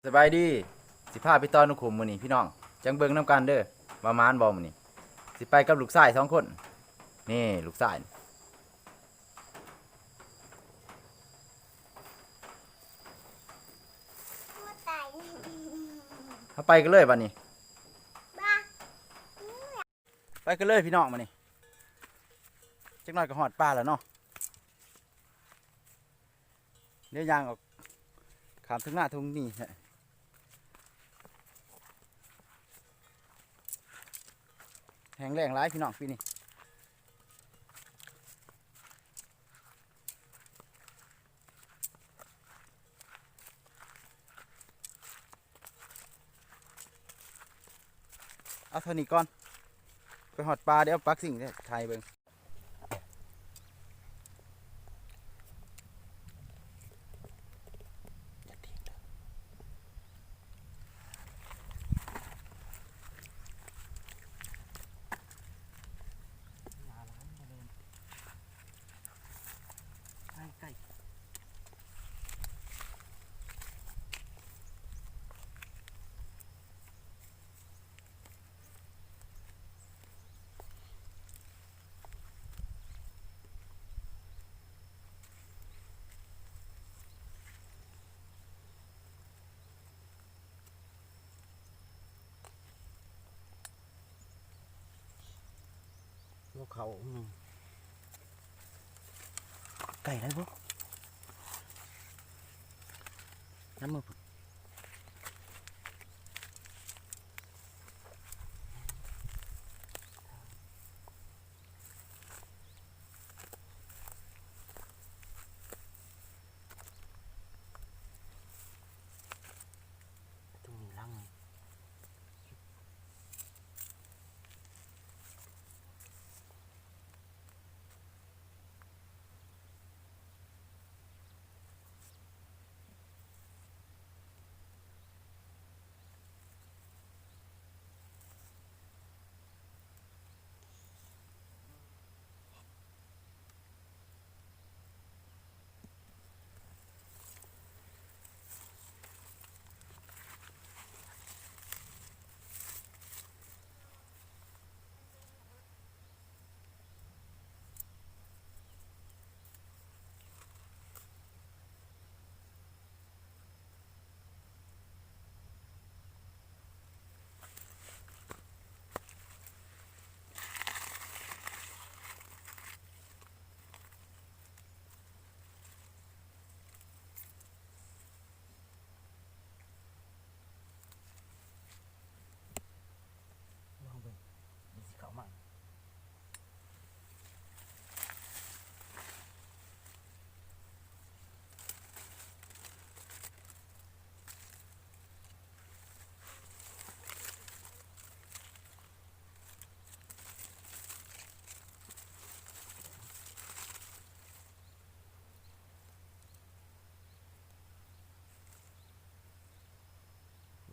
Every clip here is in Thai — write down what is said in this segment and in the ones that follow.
สบายดีสิพาพี่ตอนนุขุมมื้อนี้พี่น้องจังเบิ่งน้ำกันเด้อว่ามานบ่มื้อนี้สิไปกับลูกชาย2 คนนี่ลูกชายเขาไปกันเลยบัดนี้ไปกันเลยพี่น้องมื้อนี้จักหน่อยก็ฮอดป่าแล้วเนาะเดี๋ยวยางออกข้ามทุ่งนาทุ่งนี่แห้งแล้งหลายพี่น้องปีนี้เอาเท่านี้ก่อนไปหอดปลาเดี๋ยวปักสิ่งเนี่ยถ่ายเบิ่งใกล้เขาไก่ได้บ่น้ำมือตรงนี้ล่างเลย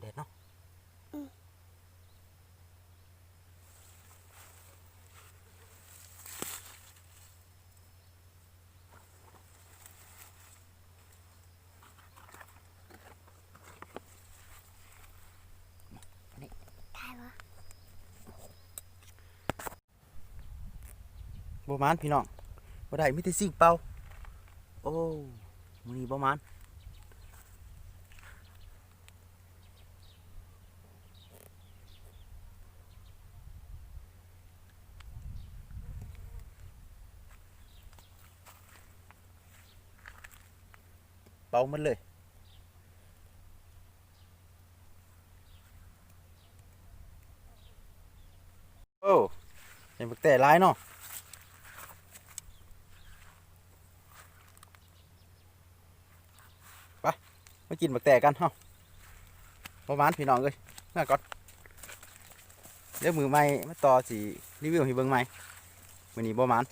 เด็ดเนาะบ่มานพี่น้องบ่ได้มีแต่สิ่งเป่าโอ้มื้อนี้บ่มานเป่ามันเลยโอ้เห็นบักแต่หลายเนาะไปมากินบักแต่กันเฮาบ่มานพี่น้องเอ้ยมาก่อนเดี๋ยวมือใหม่มาต่อสิรีวิวให้เบิ่งใหม่มื้อนี้บ่มาน